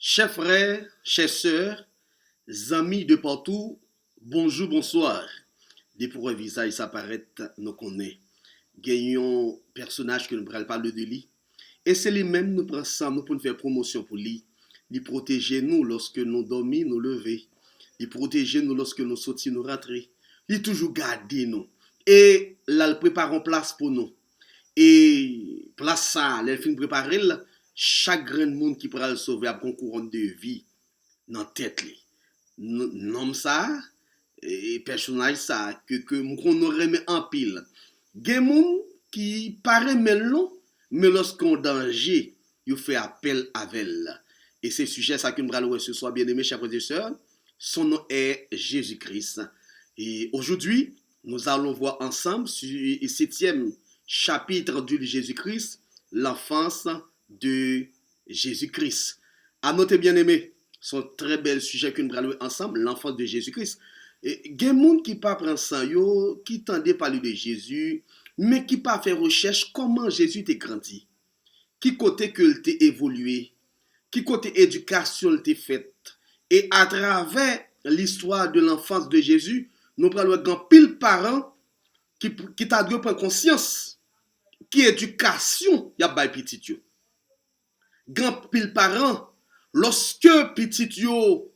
Chers frères, chères sœurs, amis de partout, bonjour, bonsoir. Dès pour un visage s'apparaît, nous connaît. Gagnons personnage que nous ne parle de lui. Et c'est lui-même nous prend ça, nous pour nous faire promotion pour lui. Il protéger nous lorsque nous dormons, nous lever. Il protéger nous lorsque nous sortons, nous rentrer. Il toujours garder nous. Et là, il prépare une place pour nous. Et place ça, les films préparés, chaque grand monde qui pourra le sauver a un courant de vie dans la tête. Nom ça, et personnage ça, que qu'on aurait mis en pile. Gen moun qui paraît melon, mais lorsqu'on danger, il fait appel à elle. Et c'est sujet ça que nous allons ce soir, bien aimés, chers frères et sœurs. Son nom est Jésus-Christ. Et aujourd'hui, nous allons voir ensemble sur le 7e chapitre de Jésus-Christ, l'enfance de Jésus-Christ. À noter, bien aimés, son très bel sujet que nous allons voir ensemble, l'enfance de Jésus-Christ. Et il y a des gens qui ne prennent pas yo, qui tendent parler de Jésus, mais qui pas fait recherche comment Jésus t'est grandi, qui côté que il t'est évolué, qui côté éducation il t'est faite. Et à travers l'histoire de l'enfance de Jésus, nous prenons grand pile parents qui t'a dû prendre conscience qui éducation y a bay petit yo. Grand pile parents lorsque petit yo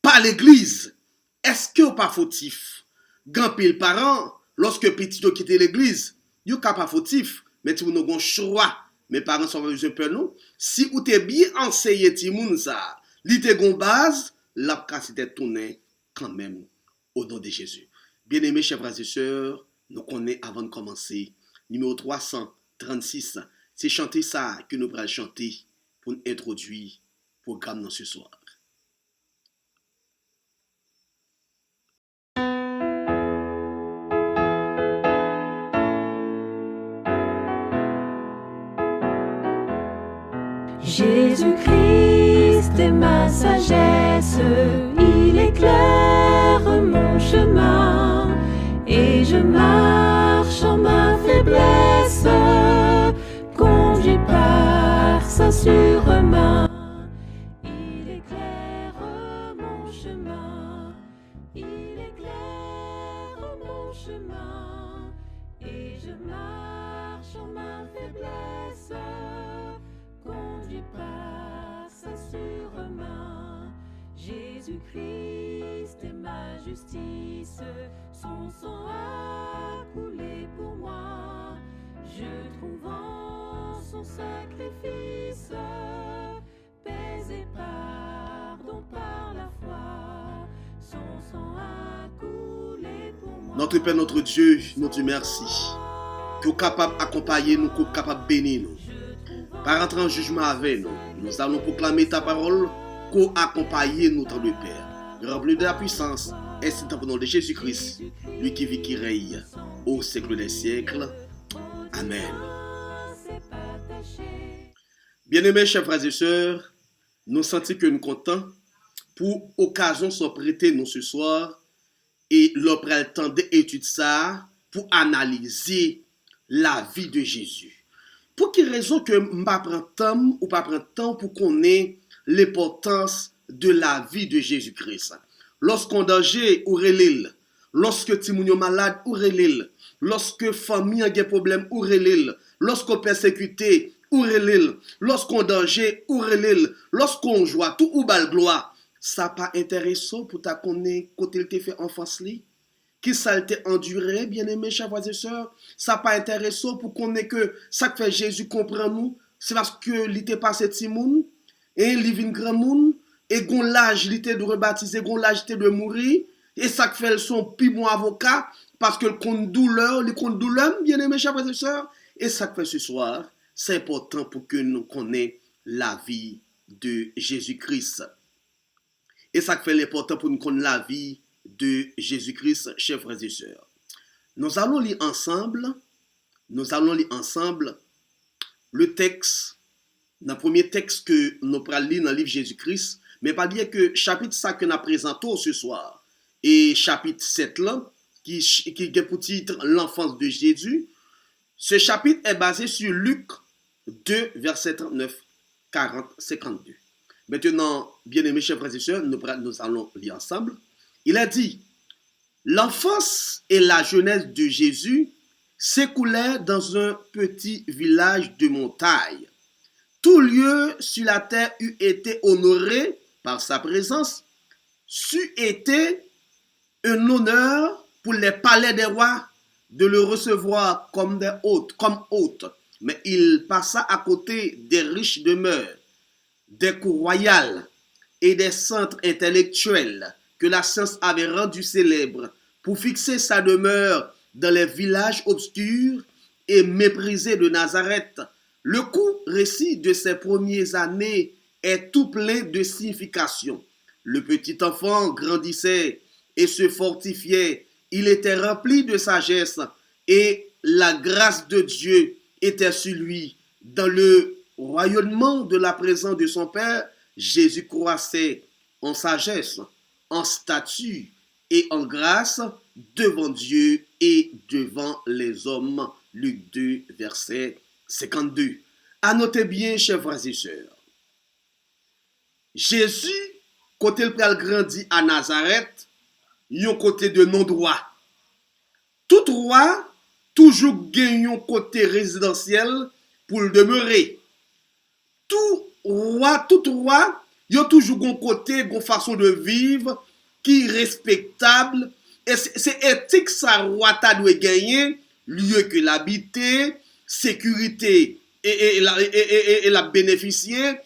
pas l'église, est-ce que ou pas fautif? Grand pile parents lorsque petit yo quitte l'église, yo pas fautif, mais tu nou gon choix. Mes parents sont un peu non. Si ou t'es bien enseigné ti moun ça, li te gon base, la capacité tourner quand même au nom de Jésus. Bien-aimés chers frères et sœurs, nous connaissons avant de commencer. Numéro 336, c'est chanter ça que nous allons chanter pour introduire le programme dans ce soir. Jésus-Christ est ma sagesse, il éclaire mon chemin et je marche en ma faiblesse, conduit par sa sûrement. Il éclaire mon chemin, il éclaire mon chemin et je marche en ma faiblesse, conduit par sa sûrement. Jésus-Christ est ma justice, son sang a coulé pour moi. Je trouve en son sacrifice paix et pardon par la foi. Son sang a coulé pour moi. Notre Père, notre Dieu, nous te merci. Que vous capable d'accompagner nous, que vous capable de bénir nous. Par entrer en jugement avec nous, nous allons proclamer ta parole, qu'on accompagne nous dans le Père. Rempli de la puissance, ainsi dans le nom de Jésus-Christ, lui qui vit, qui règne au siècle des siècles. Amen. Bien-aimés, chers frères et sœurs, nous sentons que nous sommes contents pour l'occasion soit prêtée nous ce soir et l'opre le temps d'étudier ça pour analyser la vie de Jésus. Pour quelle raison que je pas prendre temps ou pas prendre temps pour connaître l'importance de la vie de Jésus-Christ. Lorsqu'on danger ou relil, lorsque timoun yo malade ou relil, lorsque famille a des problèmes ou relil, lorsqu'on persécuté ou relil, lorsqu'on danger ou relil, lorsqu'on joie tout ou bal gloire, ça pas intéressant pour ta connaître côté il te fait enfance li. Qui ça te enduré, bien-aimés, chers frères et sœurs, ça pas intéressant pour qu'on ait que ça que fait Jésus comprend nous, c'est parce que il était passé petit monde et il vient grand monde et gon l'âge il était de rebaptiser, gon l'âge était de mourir et ça que fait son plus bon avocat parce que le compte douleur, bien-aimés, chers frères et sœurs, et ça que fait ce soir, c'est important pour que nous connaissions la vie de Jésus-Christ. Et ça que fait l'important pour nous connaître la vie de Jésus-Christ, chers frères et sœurs. Nous allons lire ensemble le texte, le premier texte que nous allons lire dans le livre Jésus-Christ, mais pas dire que chapitre ça que nous présentons ce soir, et chapitre 7 là, qui a pour titre l'enfance de Jésus, ce chapitre est basé sur Luc 2, verset 39, 40, 52. Maintenant, bien-aimés chers frères et sœurs, nous allons lire ensemble. Il a dit, l'enfance et la jeunesse de Jésus s'écoulaient dans un petit village de montagne. Tout lieu sur la terre eût été honoré par sa présence, c'eût été un honneur pour les palais des rois de le recevoir comme hôte. Mais il passa à côté des riches demeures, des cours royales et des centres intellectuels que la science avait rendus célèbres pour fixer sa demeure dans les villages obscurs et méprisés de Nazareth. Le court récit de ses premières années est tout plein de signification. Le petit enfant grandissait et se fortifiait. Il était rempli de sagesse et la grâce de Dieu était sur lui. Dans le rayonnement de la présence de son Père, Jésus croissait en sagesse, en statut et en grâce devant Dieu et devant les hommes. Luc 2, verset 52. À noter bien, chers frères et sœurs, Jésus, côté le pral grandi à Nazareth, yon côté de non-droit. Tout roi, toujours gagne un côté résidentiel pour le demeurer. Tout roi, yon toujours un côté, une façon de vivre qui est respectable. Et c'est éthique ça, roi ta doit gagner, lieu que l'habiter, sécurité et la bénéficier,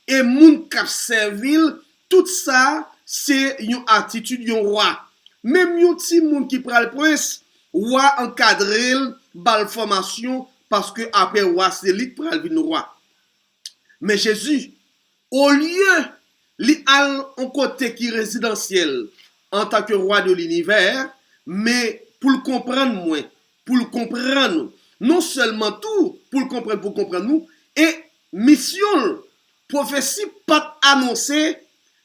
et moun kap servil, tout ça, c'est une attitude yon roi. Même yon ti moun qui pral prince, roi encadré, bal formation, parce que après roi, c'est lui qui pral vin roi. Mais Jésus, au lieu, li al en côté qui résidentiel, en tant que roi de l'univers, mais pour le comprendre moins, pour le comprendre, non seulement tout, pour le comprendre nous, et mission, prophétie pas annoncée,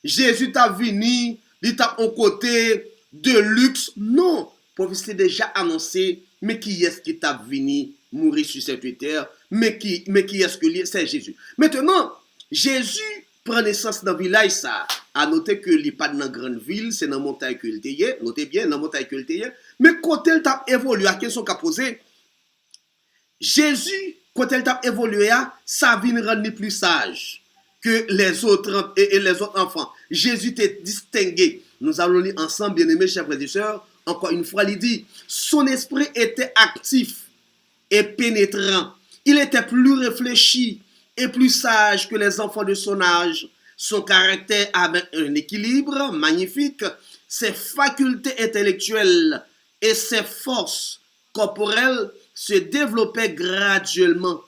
Jésus t'a venu, il t'a en côté de luxe, non, prophétie déjà annoncée, mais qui est-ce qui t'a venu mourir sur cette terre, mais qui est-ce que c'est Jésus. Maintenant, Jésus prend naissance dans le village, ça. À noter que il n'est pas dans une grande ville, c'est dans la montagne que il est. Notez bien, dans la montagne que il est. Mais quand il t'a évolué, à question qu'a posé, Jésus, quand il t'a évolué, ça vient rendre plus sage que les autres et les autres enfants. Jésus t'est distingué. Nous allons lire ensemble, bien-aimés, chers frères et sœurs. Encore une fois, il dit, son esprit était actif et pénétrant. Il était plus réfléchi et plus sage que les enfants de son âge. Son caractère avait un équilibre magnifique. Ses facultés intellectuelles et ses forces corporelles se développaient graduellement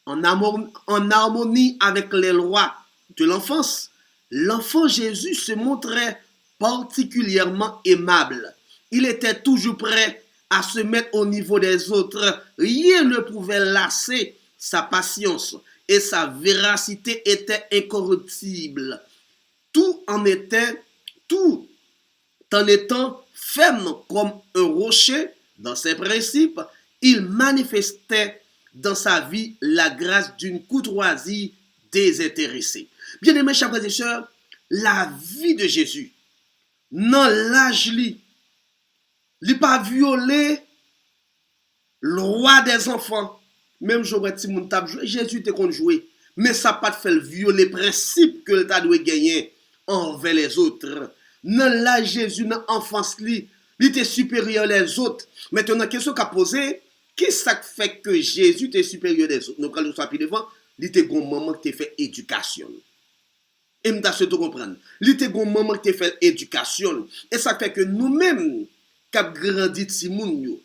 en harmonie avec les lois de l'enfance. L'enfant Jésus se montrait particulièrement aimable. Il était toujours prêt à se mettre au niveau des autres. Rien ne pouvait lasser sa patience et sa véracité était incorruptible. Tout en étant ferme comme un rocher dans ses principes, il manifestait dans sa vie la grâce d'une courtoisie désintéressée. Bien-aimés, chers frères et sœurs, la vie de Jésus, dans l'âge li pas violé le roi des enfants. Même j'aurais dit mon table joué, Jésus te kon jouer, mais ça pas fait violer le principe que l'État doit gagner envers les autres. Dans la Jésus dans enfance il était supérieur les autres. Maintenant question qu'a posé, qu'est-ce que ça fait que Jésus était supérieur des autres? Nous quand nous sommes devant, il était gon maman qui fait éducation. Et m'ta se comprendre. Il était gon maman qui fait éducation et ça fait que nous-mêmes cap grandi ti moun yo.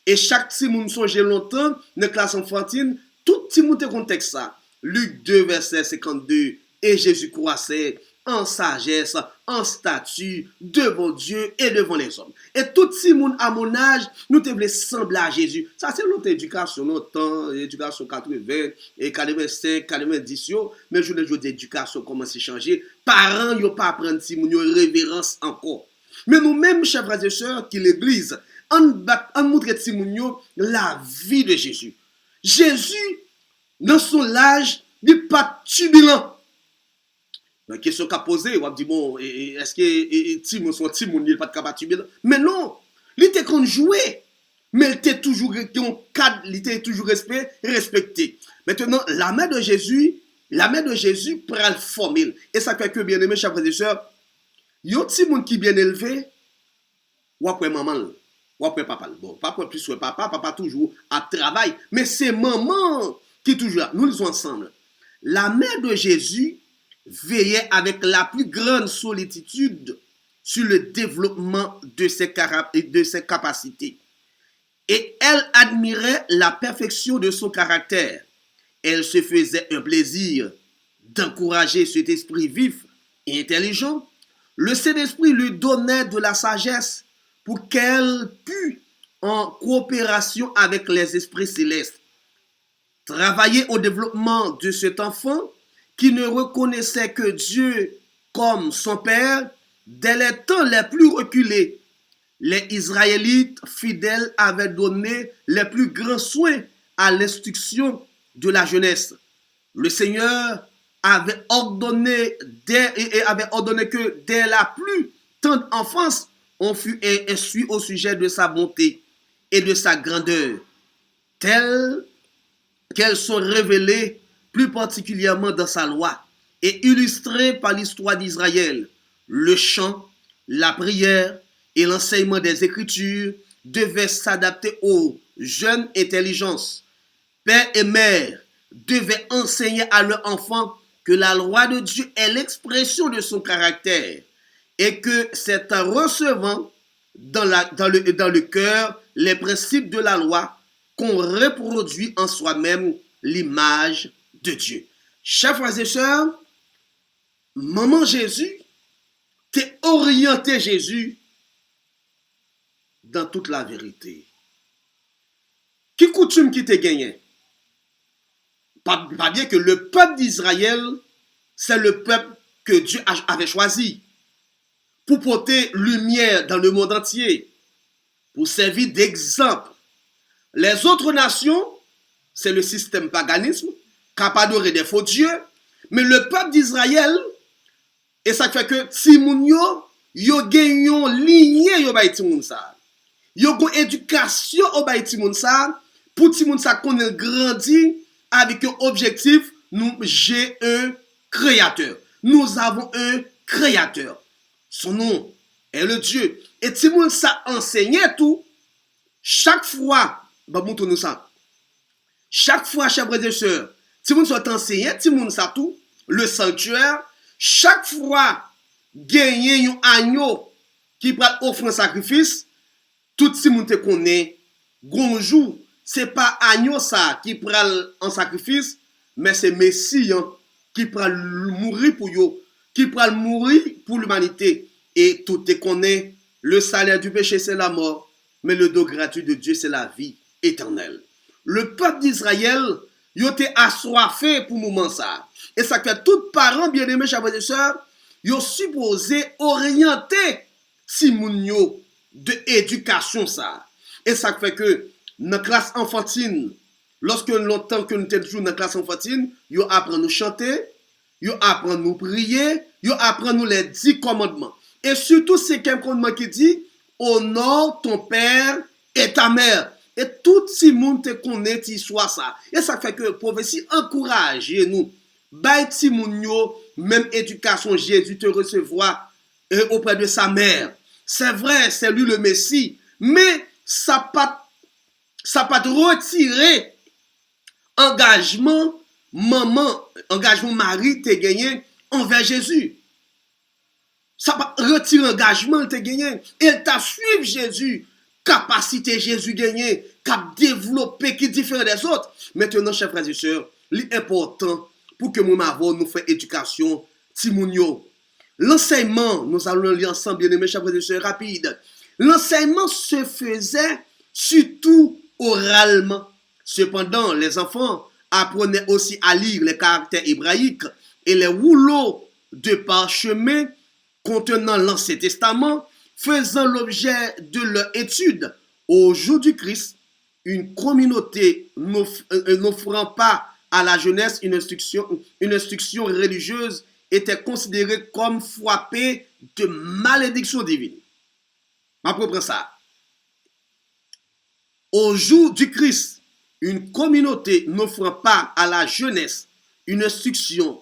Et chaque petit monde songe longtemps dans la classe enfantine, tout petit monde contexte ça. Luc 2 verset 52 et Jésus croissait en sagesse, en statut devant Dieu et devant les hommes. Et tout petit monde à mon âge, nous devons sembler à Jésus. Ça c'est notre éducation, notre temps, éducation 80 et 85, 90 mais je le jour d'éducation commence à changer. Parents yo pas apprendre petit monde révérence encore. Mais nous-mêmes, chers frères et sœurs, qui l'église, on montre Timounio la vie de Jésus. Jésus, dans son âge, n'est pas turbulent. La question qu'a posée, on dit bon, est-ce que Timon son Timon il pas de capable. Mais non, il était qu'on jouait, mais il était toujours un cadre, il était toujours respecté. Maintenant, la mère de Jésus prend le formule. Et ça fait que bien aimé chers frères et sœurs, yon Timon qui bien élevé, ou après maman, ou après papa. Bon, papa plus papa toujours à travail, mais c'est maman qui est toujours là. Nous lisons ensemble. La mère de Jésus veillait avec la plus grande sollicitude sur le développement de ses capacités. Et elle admirait la perfection de son caractère. Elle se faisait un plaisir d'encourager cet esprit vif et intelligent. Le Saint-Esprit lui donnait de la sagesse pour qu'elle pût, en coopération avec les esprits célestes, travailler au développement de cet enfant qui ne reconnaissait que Dieu comme son Père dès les temps les plus reculés. Les Israélites fidèles avaient donné les plus grands soins à l'instruction de la jeunesse. Le Seigneur avait ordonné que dès la plus tendre enfance, on fut instruit au sujet de sa bonté et de sa grandeur, telles qu'elles sont révélées plus particulièrement dans sa loi et illustrées par l'histoire d'Israël. Le chant, la prière et l'enseignement des Écritures devaient s'adapter aux jeunes intelligences. Père et mère devaient enseigner à leurs enfants que la loi de Dieu est l'expression de son caractère et que c'est en recevant dans le cœur les principes de la loi qu'on reproduit en soi-même l'image de Dieu. Chers frères et sœurs, maman Jésus t'es orienté Jésus dans toute la vérité. Qui coutume qui t'est gagné? Pas bien que le peuple d'Israël, c'est le peuple que Dieu avait choisi pour porter lumière dans le monde entier, pour servir d'exemple. Les autres nations, c'est le système paganisme, capable d'adorer des faux dieux, mais le peuple d'Israël, et ça fait que Timoun yo gagnon lignée yo bay Timoun sa. Yo gon éducation au bay Timoun sa, pour Timoun sa qu'on grandi avec un objectif, j'ai un créateur. Nous avons un créateur. Son nom est le Dieu. Et Timoun sa enseignait tout. Chaque fois, nous ça. Chaque fois, chers frères et sœurs, Timoun soit enseigné, Timoun sa tout, le sanctuaire, chaque fois, gagner un agneau qui peut offrir un sacrifice, tout Timoun te connaît, gonjou, c'est pas agneau ça qui prend en sacrifice, mais c'est Messie qui prend mourir pour yo, qui prend mourir pour l'humanité. Et tout te connaît, le salaire du péché c'est la mort, mais le don gratuit de Dieu c'est la vie éternelle. Le peuple d'Israël, yo te assoiffé pour moment ça. Et ça fait tout parents bien-aimés, chers frères et sœurs, yo supposé orienter Simon yo de éducation ça. Et ça fait que dans la classe enfantine, lorsque longtemps que nous sommes toujours dans la classe enfantine, yo apprend nous chanter, yo apprend nous prier, yo apprend nous les 10 commandements. Et surtout, c'est qu'un commandement qui dit, honore ton père et ta mère. Et tout si monde te connaît, tu soit ça. Et ça fait que prophétie encourage nous. Bay ti moun yo, même éducation, Jésus te recevra auprès de sa mère. C'est vrai, c'est lui le Messie. Mais ça pas retirer engagement maman, engagement mari te gagné envers Jésus. Ça va retirer engagement te gagné. Elle t'a suivi Jésus. Capacité Jésus gagné, cap développer qui différent des autres. Maintenant, chers frères et sœurs, l'important pour que nous avons nous fait éducation, Timounio. L'enseignement, nous allons lire ensemble, bien aimés, chers frères et sœurs, rapide. L'enseignement se faisait surtout oralement. Cependant, les enfants apprenaient aussi à lire les caractères hébraïques et les rouleaux de parchemin contenant l'Ancien Testament, faisant l'objet de leur étude. Au jour du Christ, une communauté n'offrant pas à la jeunesse une instruction religieuse était considéré comme frappé de malédiction divine. Je reprends ça. Au jour du Christ, une communauté n'offrant pas à la jeunesse une instruction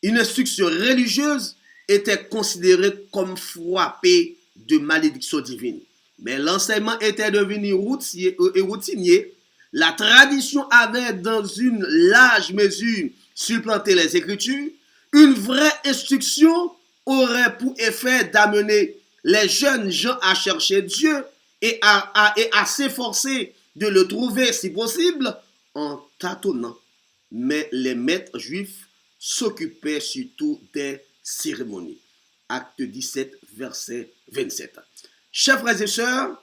religieuse était considérée comme frappée de malédiction divine. Mais l'enseignement était devenu routinier. La tradition avait dans une large mesure supplanté les Écritures. Une vraie instruction aurait pour effet d'amener les jeunes gens à chercher Dieu et à s'efforcer de le trouver si possible en tâtonnant. Mais les maîtres juifs s'occupaient surtout des cérémonies. Acte 17, verset 27. Chers frères et sœurs,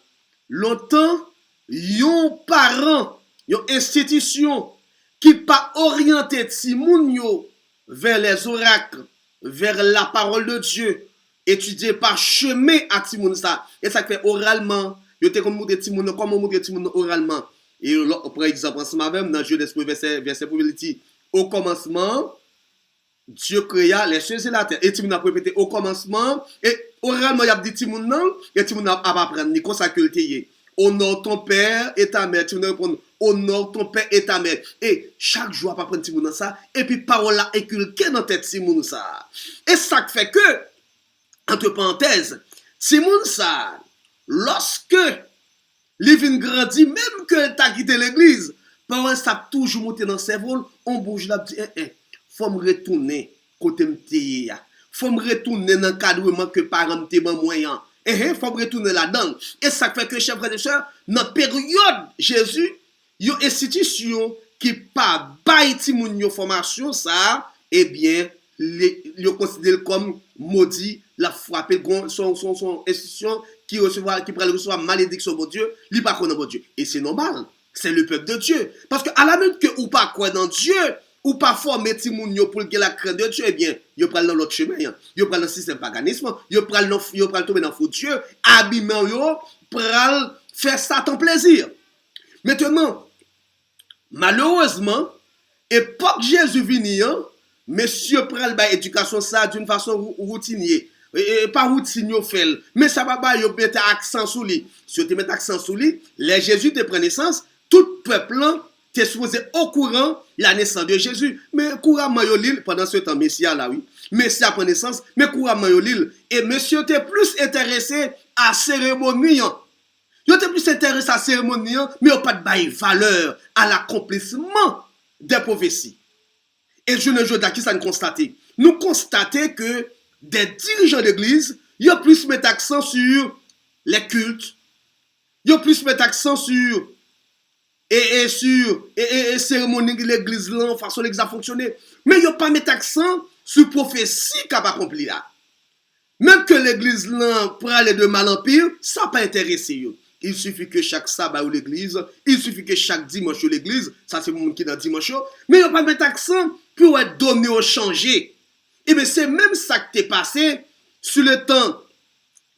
longtemps, yon parent, yon institution qui pas orienté Timoun yo vers les oracles, vers la parole de Dieu, étudié par chemin à Timoun ça. Et ça fait oralement, yo te comme montrer Timoun, comment montrer Timoun oralement. Et là, par exemple, ensemble avec dans Genèse verset 1, il dit, au commencement, Dieu créa les cieux et la terre. Et Timoun a répété au commencement, et oralement, il a dit Timoun non, et Timoun a apprendre, ni comme ça que le teye. Honore ton père et ta mère. Timoun répond, honore ton père et ta mère. Et chaque jour, on va prendre Timoun dans ça, et puis parole là inculquée dans tête Timoun ça. Et ça fait que, entre parenthèses, Timoun ça, lorsque Livin grandit, même que tu as quitté l'église, parole ça toujours monté dans ses vols, on bouge là, dit, faut me retourner côté m'teye ya. Faut me retourner dans le cadre que parents m'te ban moyen. Faut me retourner là-dedans. Et ça fait que, chers frères et sœurs, dans la période Jésus, il y a une institution qui pas bail timoun yo formation ça, eh bien, il considéré comme maudit, la frappé son institution qui prend recevoir malédiction de Dieu, il pas croire dans Dieu. Et c'est normal, c'est le peuple de Dieu. Parce que à la minute que ou pas croire dans Dieu, ou pas former timoun yo pour que la crainte de Dieu, eh bien, yo pral dans l'autre chemin, yo pral dans le système paganisme, yo pral tomber dans faux Dieu, abîmer yo, pral faire ça ton plaisir. Maintenant, malheureusement, époque Jésus vini, monsieur pral ba éducation ça d'une façon routinière. Et pas routine fait, mais ça va pas yo mettre accent sur lui. Si tu mets accent sur lui, les Jésus te prend naissance, tout peuple t'es supposé au courant la naissance de Jésus. Mais couramment yo l'île pendant ce temps Messia là oui. Messia prend naissance, mais couramment yo l'île et monsieur t'es plus intéressé à cérémonie. Yo t'es plus intéressé à cérémonie, mais yo pas de bail valeur à l'accomplissement des prophéties. Et je ne veux pas qui ça nous constater. Nous constatons que des dirigeants d'église, ils ont plus mettre accent sur les cultes, ils ont plus mettre accent sur et cérémonie de l'église là, façon l'église a fonctionné, mais ils ont pas mettre accent sur prophétie qu'a pas accompli là. Même que l'église là pour aller de mal en pire, ça pas intéressé yo. Il suffit que chaque sabbat ou l'église, il suffit que chaque dimanche ou l'église, ça c'est le monde qui est dans dimanche, mais ils ont pas mettre accent pour être donné ou changé. Et bien c'est même ça qui t'est passé sur le temps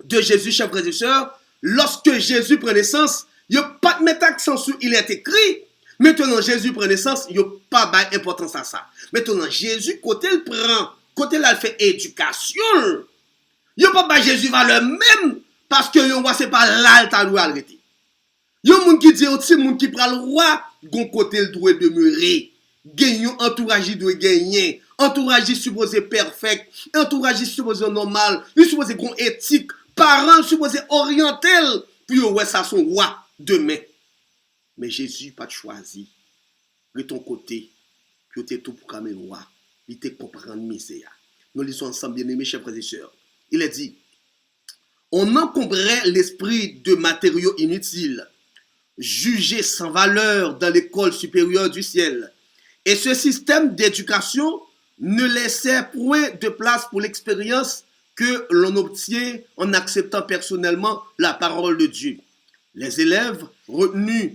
de Jésus, chers frères et sœurs, lorsque Jésus prend naissance, il n'y a pas de mettre accent sur il est écrit. Maintenant Jésus prend naissance, il n'y a pas d'importance à ça. Maintenant Jésus, côté il prend, côté là il fait éducation, il n'y a pas Jésus valeur même parce que yon c'est pas là il t'a doit arrêter. Il y a moun qui dit aussi moun qui prend le roi, gon côté il doit demeurer. Gagnons entourage doit gagner. Entourage supposé perfect, entourage supposé normal, il supposé gon éthique, parents supposé orientel pour ouais ça son roi demain. Mais Jésus pas choisi de ton côté, puis tu tout pour comme roi, il te comprendre misère. Nous lisons ensemble bien-aimés chers frères et sœurs. Il a dit on encombrait l'esprit de matériaux inutiles, jugés sans valeur dans l'école supérieure du ciel. Et ce système d'éducation ne laissait point de place pour l'expérience que l'on obtient en acceptant personnellement la parole de Dieu. Les élèves retenus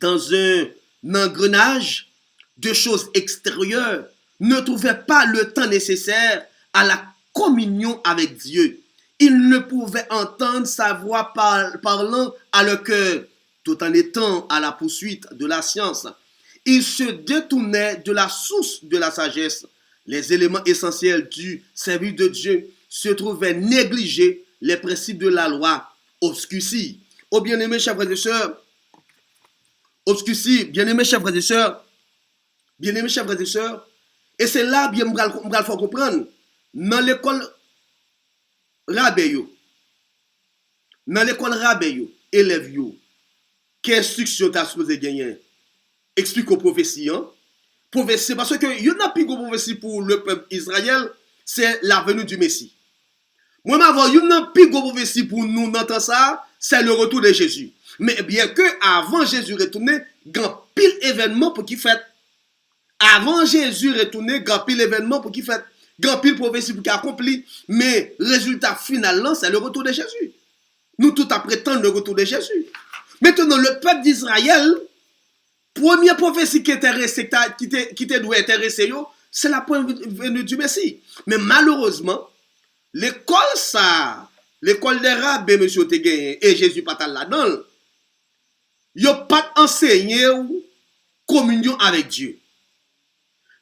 dans un engrenage de choses extérieures ne trouvaient pas le temps nécessaire à la communion avec Dieu. Ils ne pouvaient entendre sa voix parlant à leur cœur, tout en étant à la poursuite de la science. Ils se détournaient de la source de la sagesse, les éléments essentiels du service de Dieu se trouvaient négligés, les principes de la loi obscurcis. Oh bien-aimés, chers frères et sœurs, obscurcis, bien-aimés, chers frères et sœurs, bien-aimés, chers frères et sœurs, et c'est là bien m'gal faut comprendre, dans l'école rabé, élève yo, quelle instruction t'as supposé gagner? Explique aux prophéties, hein? Prophétie, parce que il y a plus de prophétie pour le peuple Israël, c'est la venue du Messie. Moi, il y a plus de prophétie pour nous dans ça, c'est le retour de Jésus. Mais bien que avant Jésus retourner, grand pile événement pour qu'il fait. Avant Jésus retourner, grand pile événement pour qu'il fait. Grand pile prophétie pour qu'il accomplit. Mais résultat final, c'est le retour de Jésus. Nous tout à prétendre le retour de Jésus. Maintenant, le peuple d'Israël, première prophétie qui doit intéresser, c'est la venue du Messie. Mais malheureusement, l'école des rabbins, monsieur Teguin, et Jésus pas là-dedans, il n'y a pas enseigné communion avec Dieu.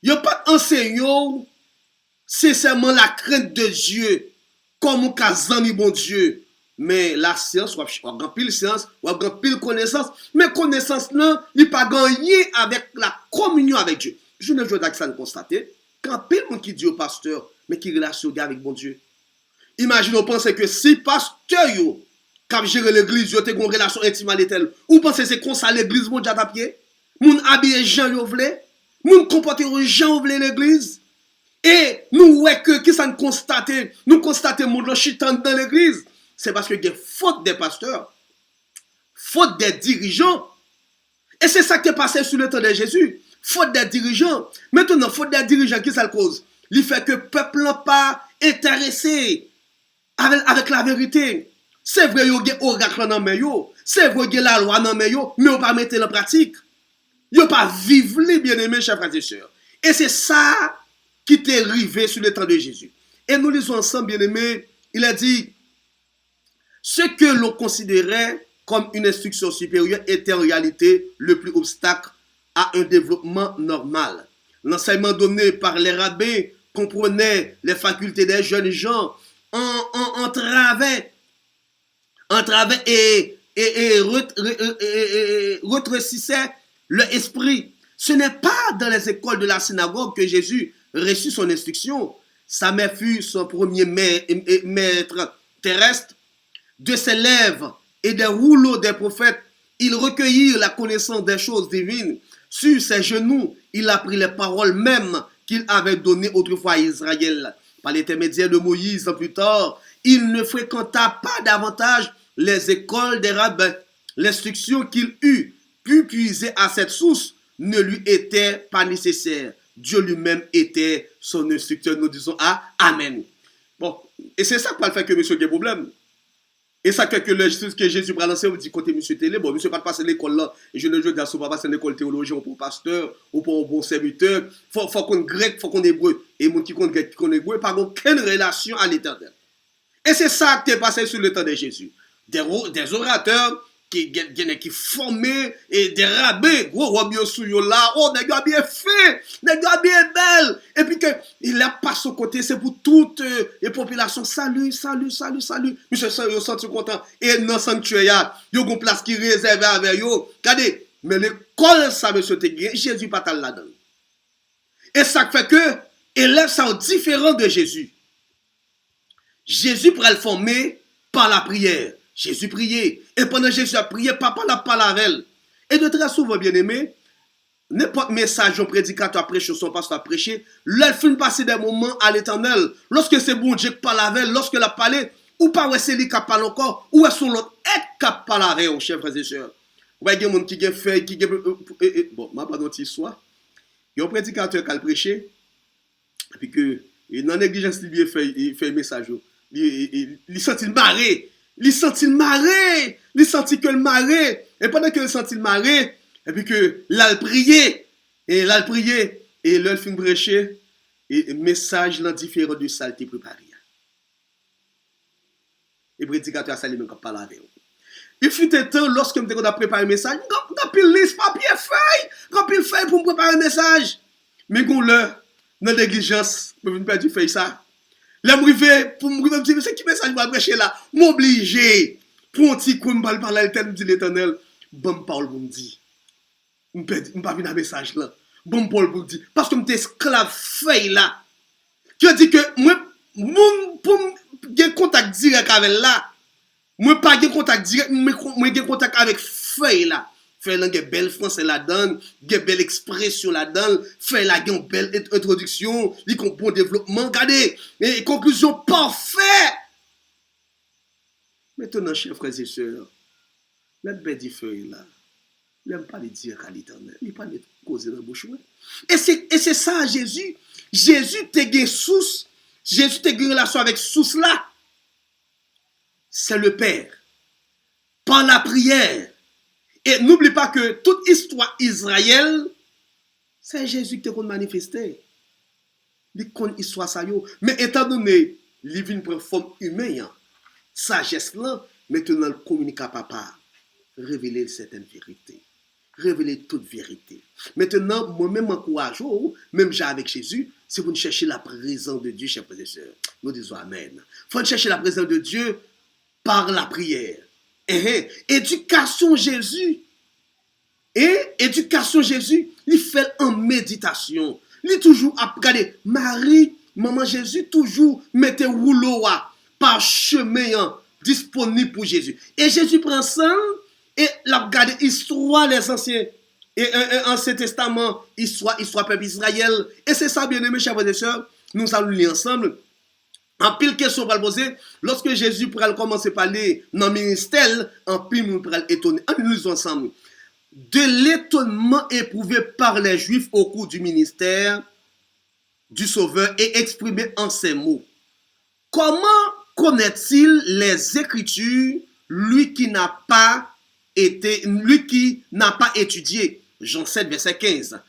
Il n'y a pas enseigné sincèrement la crainte de Dieu, comme on a bon Dieu. Mais la science, ou a pile science, ou a pile connaissance, mais connaissance non, il pas gagné avec la communion avec Dieu. Je ne veux pas que ça nous constate. Quand pile monde qui dit au pasteur, mais qui relation avec bon Dieu. Imaginons penser que si pasteur yo, quand gérer l'église, yo te une relation intime avec elle, ou pensez c'est comme ça l'église mon Dieu à pied, moun habillé Jean yo vle, moun comporter Jean vle l'église. Et nous ouais que qui ça nous constater moun chitant dans l'église. C'est parce qu'il y a faute des pasteurs, faute des dirigeants. Et c'est ça qui est passé sur le temps de Jésus. Faute des dirigeants. Maintenant, faute des dirigeants, qui ça le cause? Il fait que le peuple n'a pas intéressé avec la vérité. C'est vrai, il y a oracle dans mes yo. C'est vrai, il y a la loi dans mes yo, mais on pas mettre en pratique. Il pas vivre les bien-aimés, chers frères et sœurs. Et c'est ça qui t'est arrivé sur le temps de Jésus. Et nous lisons ensemble, bien-aimés, il a dit, ce que l'on considérait comme une instruction supérieure était en réalité le plus obstacle à un développement normal. L'enseignement donné par les rabbins comprenait les facultés des jeunes gens, entravait et retrécissait leur esprit. Ce n'est pas dans les écoles de la synagogue que Jésus reçut son instruction. Sa mère fut son premier maître terrestre. De ses lèvres et des rouleaux des prophètes, il recueillit la connaissance des choses divines. Sur ses genoux, il apprit les paroles mêmes qu'il avait données autrefois à Israël. Par l'intermédiaire de Moïse, plus tard, il ne fréquenta pas davantage les écoles des rabbins. L'instruction qu'il eut pu puiser à cette source ne lui était pas nécessaire. Dieu lui-même était son instructeur. Nous disons Amen. Bon, et c'est ça qui va faire que monsieur a des problèmes. Et ça fait que le que Jésus va lancer, vous dit côté monsieur Télé, bon, monsieur pas passer l'école là, et je ne veux pas pas passer l'école théologien ou pour pasteur, ou pour un bon serviteur, faut qu'on grec, faut qu'on hébreu, et mon qui compte grec, qui compte hébreu, pas aucune relation à l'éternel. Et c'est ça qui est passé sur le temps de Jésus. Des orateurs qui formés, et des rabbins, gros robios sous là, oh, des gars bien faits, des gars bien belles, et puis que il a pas son côté, c'est pour toutes les populations, salut. Monsieur, yo senti content, et dans le sanctuaire, yo gon place qui réserve avec yo, regardez, mais l'école, ça, monsieur Tegué, Jésus pas là-dedans. Et ça fait que, élèves sont différents de Jésus. Jésus pourrait le former par la prière. Jésus priait. Et pendant Jésus a prié, papa n'a pas la velle. Et de très souvent, bien aimé, n'importe message un prédicateur prêche, son pasteur a prêché, leur film passer des moments à l'éternel. Lorsque c'est bon Dieu qui parle avec, lorsque la parlé, ou pas c'est lui qui parle encore, ou est-ce l'autre est qui parle avec, chers frères et sœurs. Vous voyez, il y a des gens qui ont fait, bon, ma pas dans histoire. Il y a un prédicateur qui a prêché, et puis que, dans la négligence, il fait un message. Il sentit le maré. Il sentit le maré. Il sentit que le maré. Et pendant qu'il sentit le maré, et puis que là, il priait. Et là, il priait. Et là, il fin prêcher. Et le message là différent de ça, il était préparé. Et le prédicateur a salé même quand il parlait avec eux. Il fut un temps, lorsque je me préparé un message, quand il liste papier, feuille, quand il feuille pour me préparer un message. Mais quand l'heure, dans négligence, je vais perdre faire ça. Là, je vais pour me dire, c'est qui message va prêcher là? M'obliger pour un petit coup, je parle à l'Éternel. Bon, parole pour me dire. Je ne vais pas venir un message là. Bon, parole pour me dire. Parce que je suis esclave feuille là. Qui dit que moi, pour avoir contact direct avec là, moi pas avoir contact direct, moi avoir contact avec feuille là. Feuille là, une belle français là-dedans, une belle expression là-dedans, feuille là, une belle introduction, un bon développement, regardez, et conclusion parfaite. Maintenant, chers frères et sœurs, la belle feuille là, il n'aime pas les dire à l'Éternel, il n'aime pas les causer dans la bouche. Et c'est ça, Jésus. Jésus te gagne source. Jésus te gagne relation avec source là. C'est le Père. Par la prière. Et n'oublie pas que toute histoire Israël, c'est Jésus qui te manifesté. Il connaît l'histoire ça yo. Mais étant donné, il vient prendre forme humaine, sagesse là, maintenant il communique à papa, révéler certaines vérités. Révéler toute vérité. Maintenant, moi-même encourage, même j'ai avec Jésus, c'est pour chercher la présence de Dieu, chers frères et sœurs. Nous disons Amen. Il faut chercher la présence de Dieu par la prière. Éducation Jésus. Et éducation Jésus, il fait en méditation. Il toujours à regarder Marie, maman Jésus, toujours mettait rouleau par chemin disponible pour Jésus. Et Jésus prend ça. Et la regarde l'histoire des anciens et Ancien Testament, histoire peuple Israël. Et c'est ça, bien aimé, chers frères et sœurs, nous allons lire ensemble. En pile question pour le poser, lorsque Jésus pourra commencer à parler dans le ministère, en pile nous pourra étonner. En nous ensemble. De l'étonnement éprouvé par les Juifs au cours du ministère du Sauveur et exprimé en ces mots. Comment connaît-il les Écritures, lui qui n'a pas étudié? Jean 7, verset 15.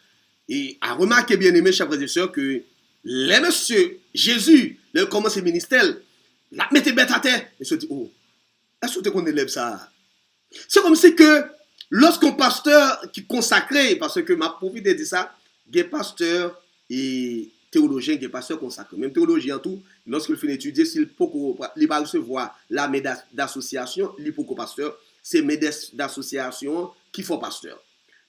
Et à remarquer, bien aimé, chers frères et sœurs, que les messieurs, Jésus, il commence le ministère, la mettez bête à terre, et se dit, oh, est-ce que qu'on élève ça? C'est comme si que, lorsqu'un pasteur qui consacré, parce que ma profité de ça, des pasteurs et théologiens, des pasteurs consacrés, même théologiens tout, lorsqu'il finit d'étudier, s'il va recevoir la médaille d'association, il peut pasteur, c'est médailles d'association qui font pasteur.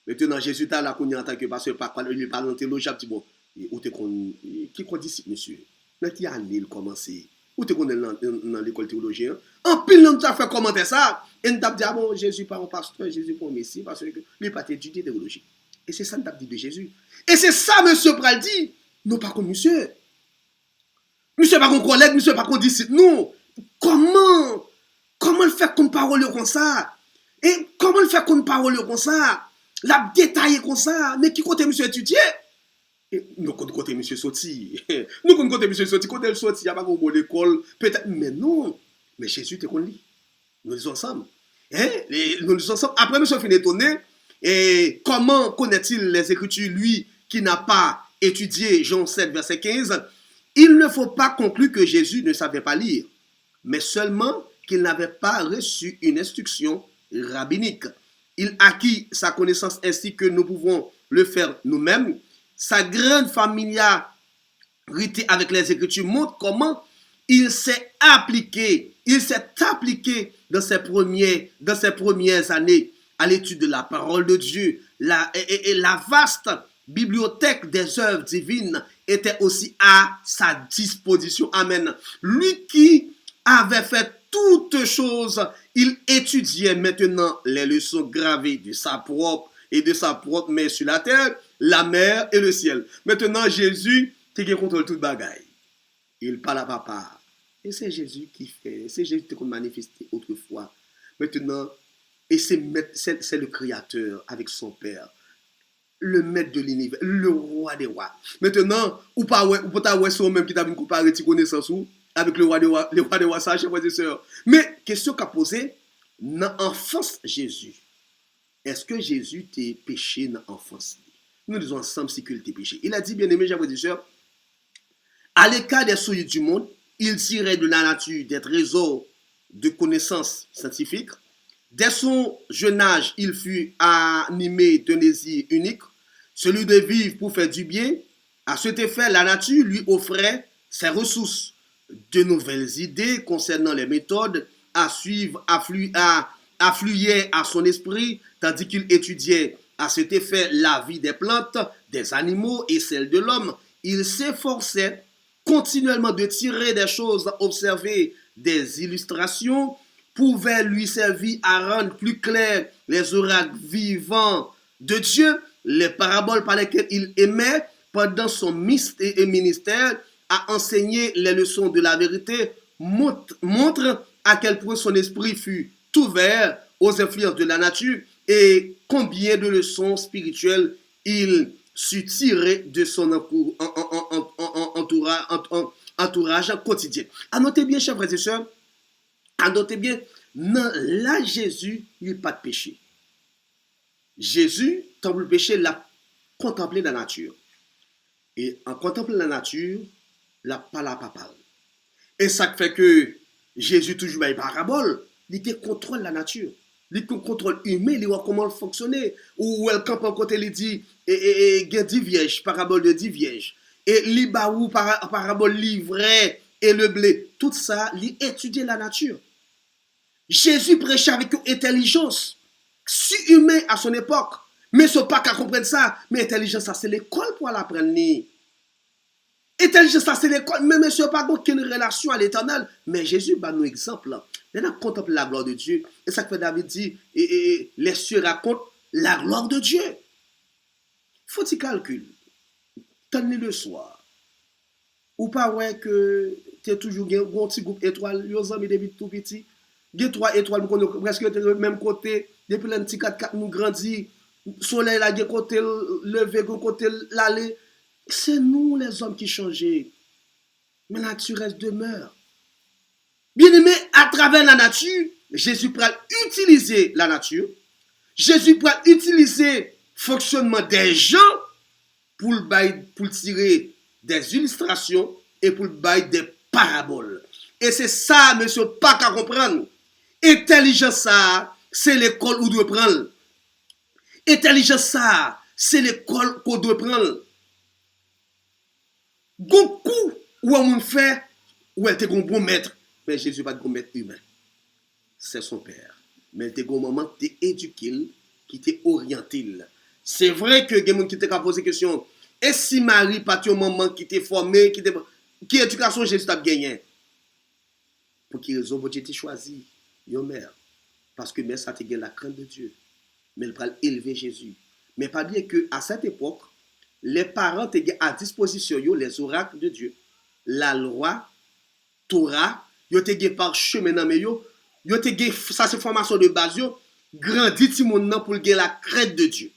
Maintenant, Jésus t'a la connu en tant que pasteur, il parle en théologie, il dit bon, qui qu'on dit monsieur? Dans qui année il commence? Où t'es connu dans l'école théologienne? En pile, on t'a fait commenter ça. Et on t'a dit, ah bon, Jésus pas un pasteur, Jésus pas un messie, parce que lui n'a pas étudié théologie. Et c'est ça qu'on t'a dit de Jésus. Et c'est ça, monsieur Pral dit. Non, pas comme monsieur. Monsieur pas comme collègue, monsieur pas comme disciple. Non. Comment le faire comme parole comme ça? Et comment le faire comme parole comme ça? La détailler comme ça? Mais qui côté monsieur étudié? Nous côté monsieur sorti. Nous côté monsieur sorti. Côté le sorti, il n'y a pas comme l'école. Peut-être, mais non. Mais Jésus te connu. Nous lisons ensemble. Nous lisons ensemble. Après, nous sommes étonnés. Et comment connaît-il les Écritures, lui, qui n'a pas étudié Jean 7, verset 15? Il ne faut pas conclure que Jésus ne savait pas lire, mais seulement qu'il n'avait pas reçu une instruction rabbinique. Il acquit sa connaissance ainsi que nous pouvons le faire nous-mêmes. Sa grande familiarité avec les Écritures montre comment il s'est appliqué dans ses premières années à l'étude de la parole de Dieu. La vaste bibliothèque des œuvres divines était aussi à sa disposition. Amen. Lui qui avait fait toutes choses, il étudiait maintenant les leçons gravées de sa propre main sur la terre, la mer et le ciel. Maintenant, Jésus qui contrôle toute bagaille. Il parle à papa. Et c'est Jésus qui fait. C'est Jésus qui a manifesté autrefois. Maintenant, et c'est le Créateur avec son Père. Le maître de l'univers, le roi des rois. Maintenant, ou pas ouais, même qui t'a une comparé de connaissance avec le roi des rois, ça, chers frères et sœurs. Mais, question qu'a posée, dans l'enfance Jésus, est-ce que Jésus t'a péché dans l'enfance? Nous disons ensemble si qu'il t'a péché. Il a dit, bien aimé, chers frères et sœurs, à l'écart des souillures du monde, il tirait de la nature des trésors de connaissances scientifiques. Dès son jeune âge, il fut animé d'un désir unique, celui de vivre pour faire du bien À cet effet, la nature lui offrait ses ressources, de nouvelles idées concernant les méthodes à suivre affluaient à son esprit, tandis qu'il étudiait à cet effet la vie des plantes, des animaux et celle de l'homme. Il s'efforçait continuellement de tirer des choses observées, des illustrations, pouvaient lui servir à rendre plus clairs les oracles vivants de Dieu, les paraboles par lesquelles il aimait pendant son ministère à enseigner les leçons de la vérité montre à quel point son esprit fut ouvert aux influences de la nature et combien de leçons spirituelles il sut tirer de son entourage quotidien. À noter bien, chers frères et sœurs, à noter bien, non, là, Jésus, il n'y a pas de péché. Jésus, tant le péché, l'a contemplé la nature. Et en contemplant la nature, la parole papale. Et ça fait que Jésus, toujours une parabole, il contrôle la nature. Il contrôle humain, il voit comment fonctionner. Ou elle campe en côté, il dit, il y a 10 vierges, parabole de 10 vierges. Et l'Ibaou, parabole livret et le blé. Tout ça, il étudie la nature. Jésus prêchait avec intelligence. Si humain à son époque. Mais ce n'est pas qu'à comprendre ça. Mais intelligence, ça c'est l'école pour l'apprendre. Intelligence, ça c'est l'école. Mais ce n'est pas aucune relation à l'éternel. Mais Jésus, bah, nous exemple. Il a contemplé la gloire de Dieu. Et ça que David dit, les cieux racontent la gloire de Dieu. Faut-il calculer. Tenez le soir. Ou pas ouais que tu es toujours un petit groupe étoile. Yo amis depuis tout petit. Il y a 3 étoiles, presque le même côté. Depuis le petit 4-4, nous grandis. Soleil là, de côté levé, de côté l'aller. C'est nous les hommes qui changeons. Mais la nature reste demeure. Bien aimé, à travers la nature, Jésus peut utiliser la nature. Jésus peut utiliser le fonctionnement des gens pour tirer des illustrations et pour bailler des paraboles. Et c'est ça, monsieur, pas qu'à comprendre. Intelligence, ça, c'est l'école où doit prendre. Intelligence, ça, c'est l'école qu'on doit prendre. Beaucoup où on fait, où elle était un bon maître. Mais Jésus n'est pas un maître humain. C'est son père. Mais il était un moment qui t'a éduqué, qui t'a orienté. C'est vrai que il y a des gens qui t'a posé la question. Et si Marie pas un moment qui t'a formé, qui éducation Jésus t'a gagné? Pour quelle raison vous avez choisi your mère? Parce que mère ça t'a gagné la crainte de Dieu. Mais elle va élever Jésus. Mais pas bien que à cette époque, les parents étaient à disposition les oracles de Dieu. La loi, Torah, ils étaient par chemin dans yo, ils étaient ça c'est formation de base yo, grandi ti moun nan pour gagner la crainte de Dieu.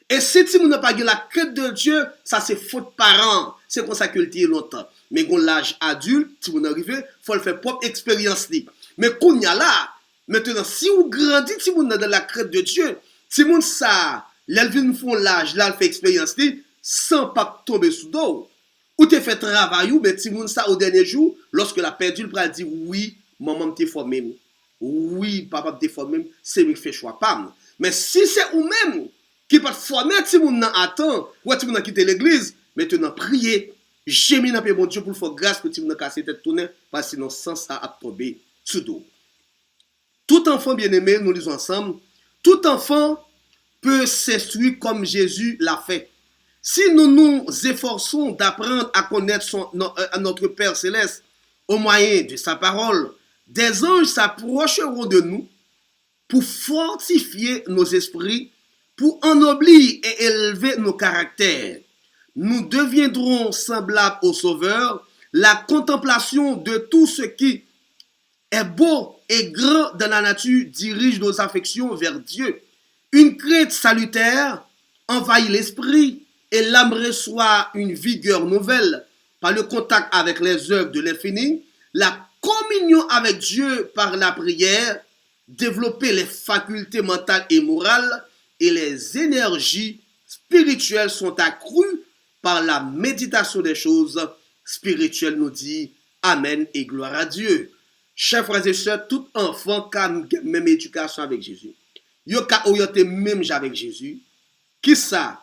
Et si ti moun n'a pas gagné la crainte de Dieu, ça c'est faute parents, c'est comme ça que le longtemps. Mais quand l'âge adulte, ti moun arrivé, faut le faire propre expérience li. Mais qu'on y a là, maintenant si vous grandissez ti moun dans la crainte de Dieu, ti moun ça l'elvin font l'âge, là, fait expérience, sans pas tomber sous dos. Ou te fait travail, ou, mais si moun ça au dernier jour, lorsque la perdu, le dit oui, maman t'es formé. Oui, papa t'es formé, c'est lui qui fait choix, pas. Mais si c'est ou même qui peut former, si moun nan attend, ou si moun nan quitter l'église, maintenant priez, gémis dans bon Dieu pour faire grâce que si moun nan casse tête tourner, parce que sinon, sans ça, a tomber sous dos. Tout enfant bien-aimé, nous lisons ensemble, tout enfant peut s'instruire comme Jésus l'a fait. Si nous nous efforçons d'apprendre à connaître notre Père Céleste au moyen de sa parole, des anges s'approcheront de nous pour fortifier nos esprits, pour ennoblir et élever nos caractères. Nous deviendrons semblables au Sauveur, la contemplation de tout ce qui est beau et grand dans la nature dirige nos affections vers Dieu. Une crainte salutaire envahit l'esprit et l'âme reçoit une vigueur nouvelle par le contact avec les œuvres de l'infini, la communion avec Dieu par la prière, développer les facultés mentales et morales et les énergies spirituelles sont accrues par la méditation des choses spirituelles, nous dit Amen et gloire à Dieu. Chers frères et sœurs, tout enfant qui a même éducation avec Jésus, yo ka orienté même avec Jésus, qui ça?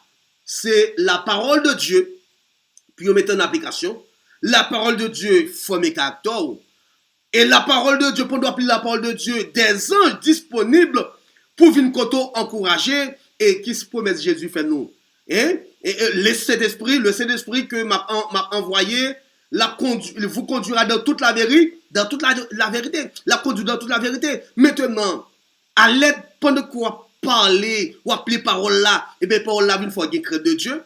c'est la parole de Dieu, puis on met en application. La parole de Dieu forme caractère. Et la parole de Dieu, pour nous appeler la parole de Dieu, des anges disponibles pour venir encourager et qui se promettent Jésus fait nous. Et le Saint-Esprit que m'a envoyé, vous conduira dans toute la vérité, la vérité, la conduit dans toute la vérité. Maintenant, à l'aide pendant qu'on parler ou appeler parole là, et bien parole là, une fois qu'il crée de Dieu.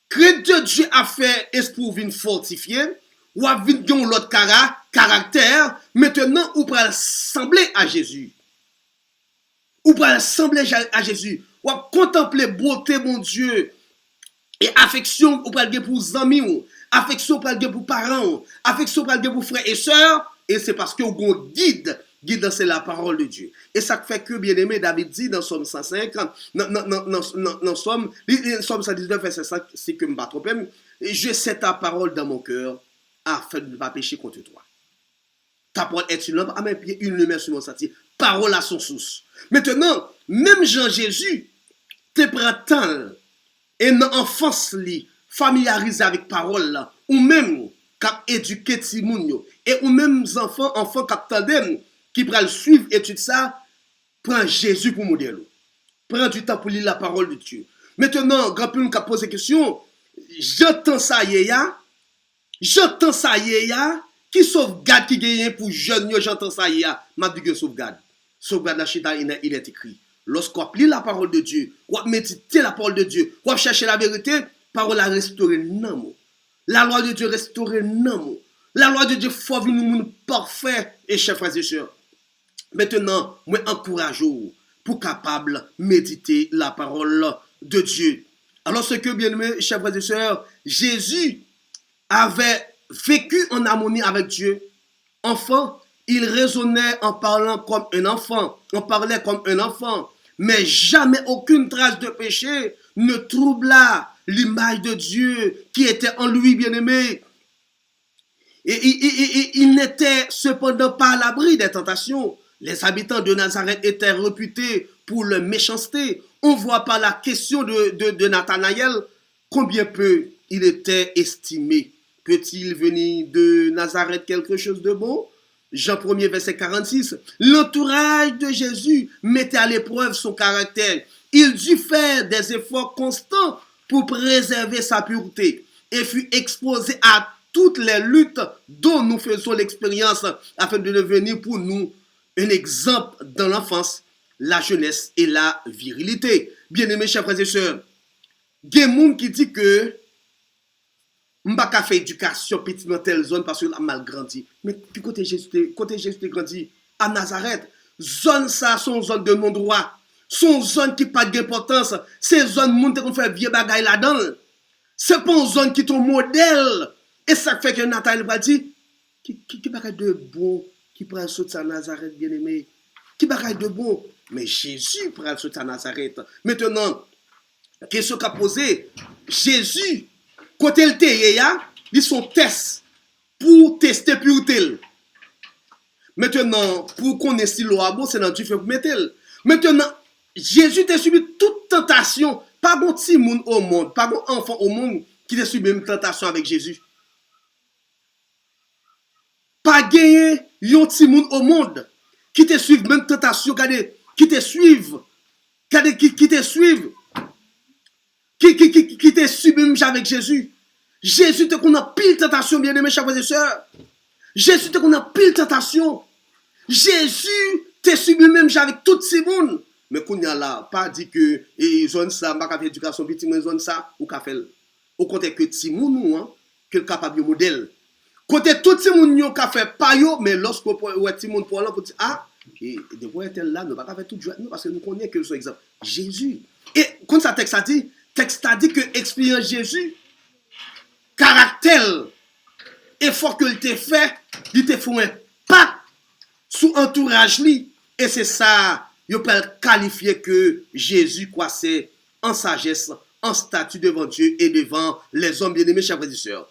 Crée de Dieu a fait esprit vin fortifié, ou a vin dans l'autre caractère. Maintenant, ou pour ressembler à Jésus. Ou pour ressembler à Jésus. Ou à contempler beauté, mon Dieu. Et affection, ou pour le pour amis, affection pour le pour parents, affection pour le pour frères et sœurs. Et c'est parce que vous guide, c'est la parole de Dieu. Et ça fait que, bien aimé, David dit dans Somme 105, dans Somme 119, verset 5, c'est que je ne me bats trop. Je sais ta parole dans mon cœur, afin de ne pas pécher contre toi. Ta parole est une lampe à mes pieds, une lumière sur mon sentier. Parole à son source. Maintenant, même Jean-Jésus, te prend temps, et dans l'enfance, familiarisé avec parole, là, ou même, cap éduquer Timounio, et ou même enfants cap tandem, qui prennent suivre étude ça, prend Jésus pour modèle. Prends du temps pour lire la parole de Dieu. Maintenant, grand peu nous cap poser question, j'entends ça qui sauvegarde qui gagne pour jeunes, j'entends ça m'a dit que sauvegarde. Sauvegarde la chita, il est écrit. Lorsqu'on lit la parole de Dieu, on méditer la parole de Dieu, on chercher la vérité, parole à restaurer non. La loi de Dieu restaurer non. La loi de Dieu faut venir nous parfait et chers frères et sœurs. Maintenant, moi encourage pour capable méditer la parole de Dieu. Alors ce que bien aimé, chers frères et sœurs, Jésus avait vécu en harmonie avec Dieu. Enfant, il raisonnait en parlant comme un enfant. On parlait comme un enfant. Mais jamais aucune trace de péché ne troubla l'image de Dieu qui était en lui, bien-aimé. Et il n'était cependant pas à l'abri des tentations. Les habitants de Nazareth étaient réputés pour leur méchanceté. On voit par la question de Nathanaël combien peu il était estimé. Peut-il venir de Nazareth quelque chose de bon? Jean 1er, verset 46. L'entourage de Jésus mettait à l'épreuve son caractère. Il dut faire des efforts constants pour préserver sa pureté et fut exposé à toutes les luttes dont nous faisons l'expérience afin de devenir pour nous un exemple dans l'enfance, la jeunesse et la virilité. Bien-aimés, chers frères et sœurs, il y a des gens qui disent que je ne vais pas faire éducation petit dans telle zone parce qu'il a mal grandi. Mais côté Jésus grandi à Nazareth, zone ça, son zone de non-droit, son zone qui n'a pas d'importance, c'est zone où on fait vieux bagaille là-dedans. C'est pas une zone qui est un modèle. Et ça fait que Nathanaël va dire, qui bagaille de bon, qui prend sortir à Nazareth, bien-aimé. Qui bagaille de bon. Mais Jésus prend sortir à Nazareth. Maintenant, question qu'a posée, Jésus, quand il était ils sont tests pour tester pureté. Maintenant, pour connaître si l'eau bon, c'est dans Dieu fait pour mettre. Maintenant, Jésus a subi toute tentation. Pas bon petit monde au monde, pas bon enfant au monde qui a subi une tentation avec Jésus. Pas gagné yon petit monde au monde qui te suivent même tentation, qui te suivent, qui te suivent, qui te subi même avec Jésus. Jésus te qu'on a pile tentation, bien aimé, chers frères et sœurs. Jésus te qu'on a pile tentation. Jésus te subi même avec tout ce monde. Mais qu'on y a là, pas dit que zone ça, pas faire éducation petit mais zone ça ou qu'a fait. Au contraire que petit monde hein, que capable de modèle. Côté tout ce monde yo qu'a fait pas yo, mais lorsque ouais petit monde pour là pour dire ah et de voir tel là ne va pas faire tout jouer non parce que nous connaissons que son exemple Jésus. Et quand ça texte a dit que expérience Jésus caractère effort que il t'a fait, il t'a fait un pas sous entourage li et c'est ça il peut qualifier que Jésus quoi c'est en sagesse, en statut devant Dieu et devant les hommes bien-aimés, chers frères et sœurs.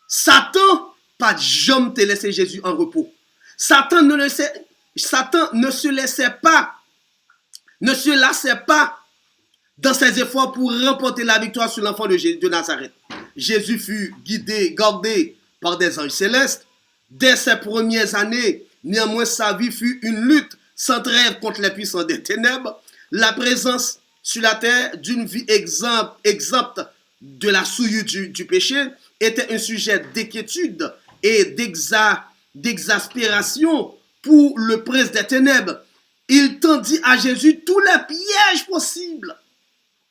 Satan pas jamais te laisser Jésus en repos. Satan ne se lassait pas dans ses efforts pour remporter la victoire sur l'enfant de Nazareth. Jésus fut guidé, gardé par des anges célestes. Dès ses premières années, néanmoins, sa vie fut une lutte sans trêve contre les puissants des ténèbres. La présence sur la terre d'une vie exempte de la souillure du péché était un sujet d'inquiétude et d'exaspération pour le prince des ténèbres. Il tendit à Jésus tous les pièges possibles.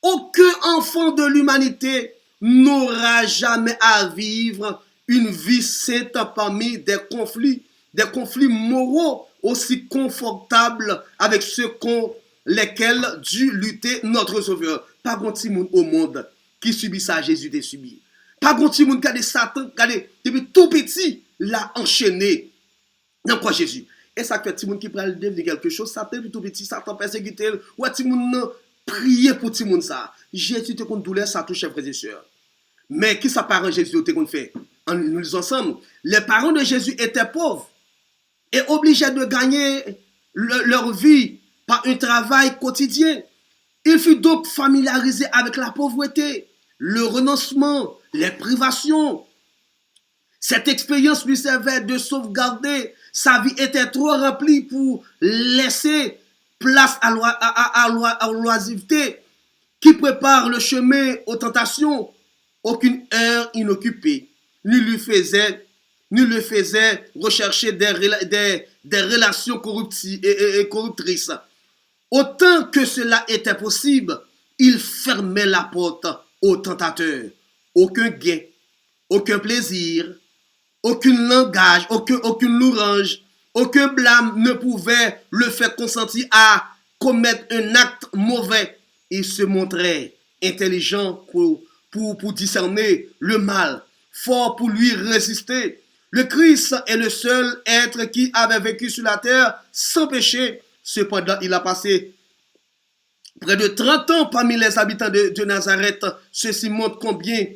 Aucun enfant de l'humanité n'aura jamais à vivre une vie sainte parmi des conflits moraux aussi confortables avec ceux contre lesquels dut lutter notre Sauveur. Pas grand monde au monde qui subit ça, Jésus t'a subi. Pas grand monde qui a des Satan, depuis tout petit, l'a enchaîné. Dans quoi Jésus? Et ça fait Timoun qui prend le devenir quelque chose, Satan depuis tout petit, Satan persécuté, ou Timoun prier pour Timoun ça. Jésus te contre douleur, ça touche frères et sœurs. Mais qui ça parent Jésus te contre fait? Nous lisons ensemble. Les parents de Jésus étaient pauvres et obligés de gagner leur vie par un travail quotidien. Il fut donc familiarisé avec la pauvreté, le renoncement, les privations. Cette expérience lui servait de sauvegarder. Sa vie était trop remplie pour laisser place à l'oisiveté qui prépare le chemin aux tentations. Aucune heure inoccupée ne le faisait rechercher des relations corruptrices. Autant que cela était possible, il fermait la porte aux tentateurs. Aucun gain, aucun plaisir, aucun langage, aucune louange, aucun blâme ne pouvait le faire consentir à commettre un acte mauvais. Il se montrait intelligent pour discerner le mal, fort pour lui résister. Le Christ est le seul être qui avait vécu sur la terre sans péché. Cependant, il a passé près de 30 ans parmi les habitants de Nazareth. Ceci montre combien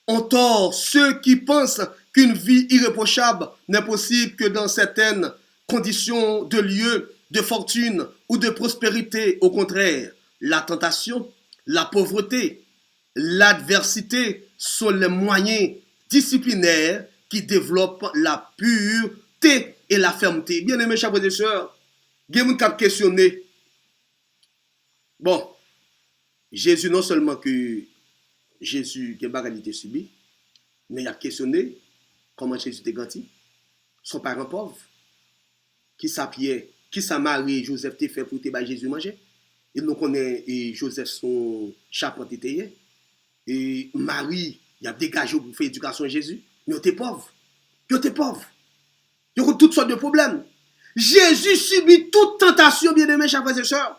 ont tort ceux qui pensent qu'une vie irréprochable n'est possible que dans certaines conditions de lieu, de fortune ou de prospérité. Au contraire, la tentation, la pauvreté, l'adversité sont les moyens disciplinaires qui développent la pureté et la fermeté. Bien aimés, chers frères et sœurs, il y a des gens qui questionné. Bon, Jésus, non seulement que Jésus qui a été subi, mais il a questionné comment Jésus était grandi. Son parent pauvre, qui s'appelait, qui sa Marie et Joseph t'est fait pour te battre Jésus manger. Il nous connaît et Joseph son charpentier. Et Marie, il a dégagé pour faire éducation à Jésus. Mais il était pauvre. Il était pauvre. Il y a toutes sortes de problèmes. Jésus subit toute tentation, bien aimés, chers frères et sœurs.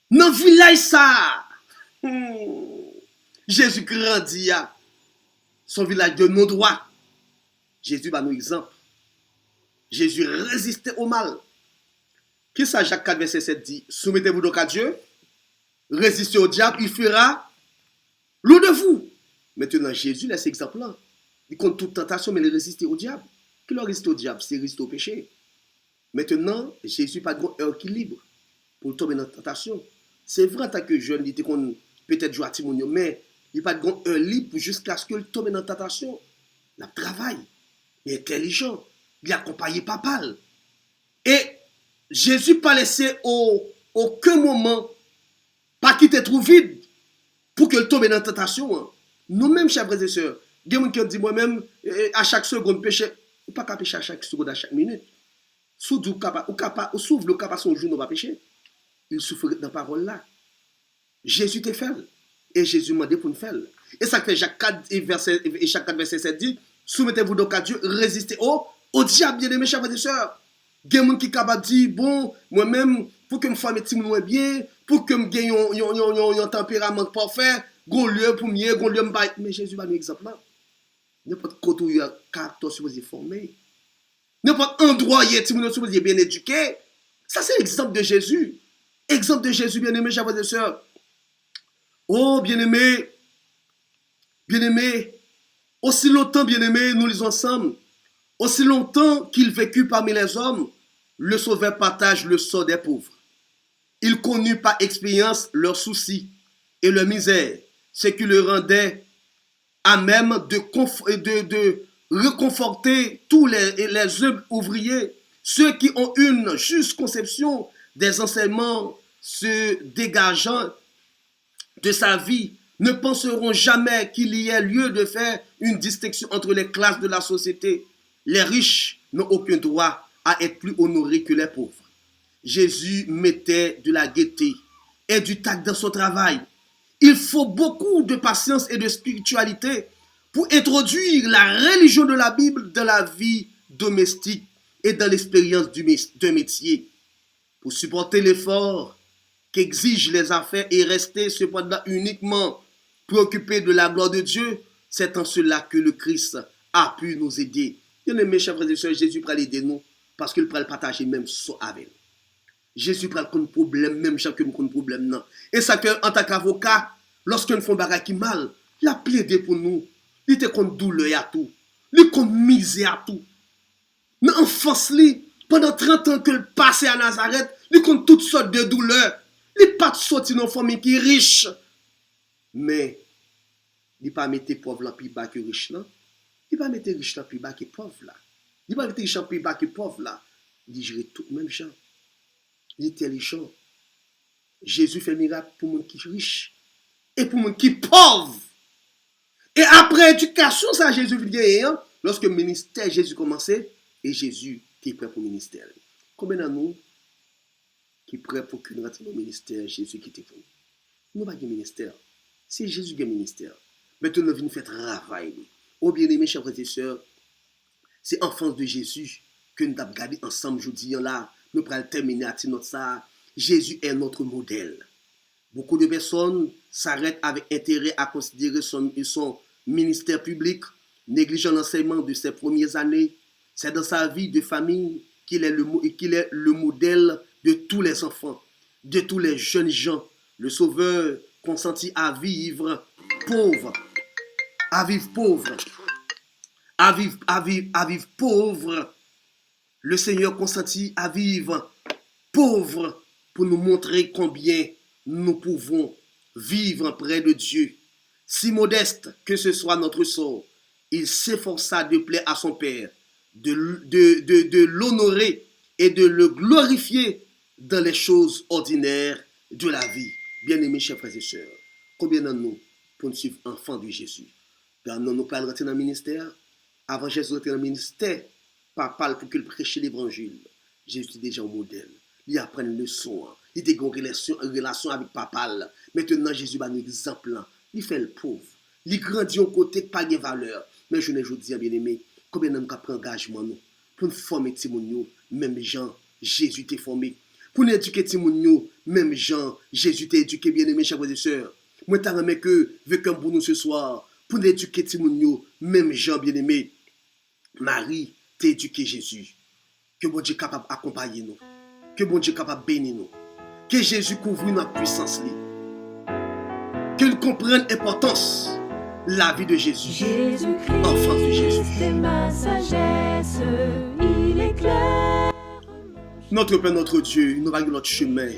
Dans le village, ça, Jésus grandit. Son village de non-droit. Jésus va nous exemple. Jésus résistait au mal. Qui ça, Jacques 4, verset 7 dit? Soumettez-vous donc à Dieu, résistez au diable, il fera l'eau de vous. Maintenant, Jésus laisse exemple là. Il compte toute tentation, mais il résiste au diable. Qui leur résiste au diable? C'est résister au péché. Maintenant, Jésus n'a pas de grand équilibre pour tomber dans la tentation. C'est vrai, en tant que jeune, il était peut-être jouer à Timonio, mais il n'a pas de grand libre jusqu'à ce qu'il tombe dans la tentation. Il travaille, il est intelligent, il accompagne papal. Et Jésus n'a pas laissé aucun moment pas quitter trop vide pour qu'il tombe dans la tentation. Nous-mêmes, chers frères et sœurs, il y a des gens qui disent moi-même, à chaque seconde, péché, ou pas qu'à pécher à chaque seconde, à chaque minute. Ou s'ouvre le capable son jour, nous va pécher. Il souffre dans la parole là. Jésus te fait. Et Jésus m'a dit pour nous faire. Et ça fait Jacques 4, verset 7 dit, soumettez-vous donc à Dieu, résistez au diable, bien aimés, chers frères et sœurs. Il y a des gens qui sont capables de dire, bon, moi-même, pour que me fasse mes petits bien, pour que me gagne un tempérament parfait, gon lieu pour mieux, gon lieu me bailler. Mais Jésus va nous exemple là. N'importe côté où il y a caractère supposé formé. N'importe endroit où il y a des gens supposé bien éduqué. Ça, c'est l'exemple de Jésus. Exemple de Jésus, bien-aimé, chers frères et sœurs. Oh, bien-aimé, aussi longtemps, bien-aimé, nous lisons ensemble, aussi longtemps qu'il vécut parmi les hommes, le Sauveur partage le sort des pauvres. Il connut par expérience leurs soucis et leurs misères, ce qui le rendait à même de réconforter tous les œuvres ouvriers, ceux qui ont une juste conception des enseignements se dégageant de sa vie ne penseront jamais qu'il y ait lieu de faire une distinction entre les classes de la société. Les riches n'ont aucun droit à être plus honorés que les pauvres. Jésus mettait de la gaieté et du tact dans son travail. Il faut beaucoup de patience et de spiritualité pour introduire la religion de la Bible dans la vie domestique et dans l'expérience d'un métier. Pour supporter l'effort qu'exigent les affaires et rester cependant uniquement préoccupé de la gloire de Dieu, c'est en cela que le Christ a pu nous aider. Bien-aimés, chers frères et sœurs, Jésus peut aider nous parce qu'il peut partager même ça avec nous. Jésus prend le problème, même chacun a un problème. Non. Et ça que, en tant qu'avocat, lorsqu'on fait un bagage qui mal, il a plaidé pour nous. Il était contre douleur à tout. Il était contre misère à tout. Dans l'enfance, pendant 30 ans qu'il passait à Nazareth, il est contre toutes sortes de douleurs. Il n'est pas sorti dans une famille qui est riche. Mais, il n'est pas mettre pauvre là plus bas que riche là. Il n'est pas mettre riche là plus bas que pauvre là. Il n'est pas mettre riche là plus bas que pauvre là. Il dit, je vais tout même gens. Il est intelligent. Jésus fait miracle pour les qui sont riches et pour les qui sont pauvres. Et après éducation, ça Jésus vient, lorsque le ministère Jésus commençait, et Jésus qui est prêt pour le ministère. Combien de nous qui est prêt pour qu'il rentre dans le ministère, Jésus qui était pour nous? Nous n'avons pas de ministère. C'est Jésus qui a un ministère. Maintenant, nous venons faire travail. Oh bien-aimés, chers frères et sœurs, c'est enfance de Jésus que nous avons gardé ensemble aujourd'hui là. Nous pourrons terminer à notre ça. Jésus est notre modèle. Beaucoup de personnes s'arrêtent avec intérêt à considérer son ministère public, négligeant l'enseignement de ses premières années. C'est dans sa vie de famille qu'il est le modèle de tous les enfants, de tous les jeunes gens. Le Sauveur consentit à vivre pauvre, à vivre pauvre, à vivre pauvre. Le Seigneur consentit à vivre pauvre pour nous montrer combien nous pouvons vivre près de Dieu. Si modeste que ce soit notre sort, il s'efforça de plaire à son Père, de l'honorer et de le glorifier dans les choses ordinaires de la vie. Bien-aimés, chers frères et sœurs, combien de nous pour nous suivre enfants de Jésus? Nous pas rentrer dans le ministère. Avant Jésus rentrer dans le ministère, papa pour qu'il prêche l'évangile. Jésus est déjà un modèle. Il apprend une leçon. Il a une relation avec papa. Maintenant, Jésus a un exemple. Il fait le pauvre. Il grandit au côté pas de valeur. Mais je ne vous dis, bien aimé, combien de nous avons engagement pour nous former Timounio, même Jean, Jésus t'a formé. Pour nous éduquer Timounio, même Jean, Jésus t'a éduqué, bien aimé, chers frères et sœurs. Moi, je t'en que, veut comme pour nous ce soir, pour nous éduquer Timounio, même Jean, bien aimé, Marie t'a éduqué Jésus. Que bon Dieu est capable d'accompagner nous. Que bon Dieu est capable de bénir nous. Que Jésus couvre notre puissance. Qu'il comprenne l'importance de la vie de Jésus. Enfant de Jésus. C'est ma sagesse, il éclaire. Notre Père, notre Dieu, nous allons notre chemin.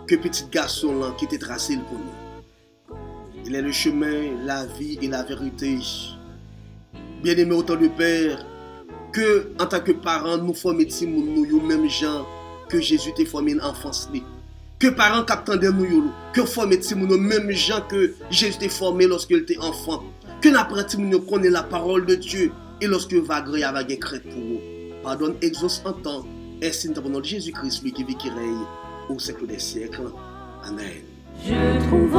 Que petit garçon là qui était tracé pour nous. Il est le chemin, la vie et la vérité. Bien-aimé autant de Père, que en tant que parents, nous formons nous même gens que Jésus t'a formé en enfance. Que parents captent nous, que formons nous même gens que Jésus t'a formé lorsqu'il était enfant. Que nous apprenons nous connaître la parole de Dieu et lorsque va gré avec un crête pour nous. Pardonne, exauce en temps. Ainsi nous de Jésus-Christ, lui qui vit, qui règne au siècle des siècles. Amen. Je trouve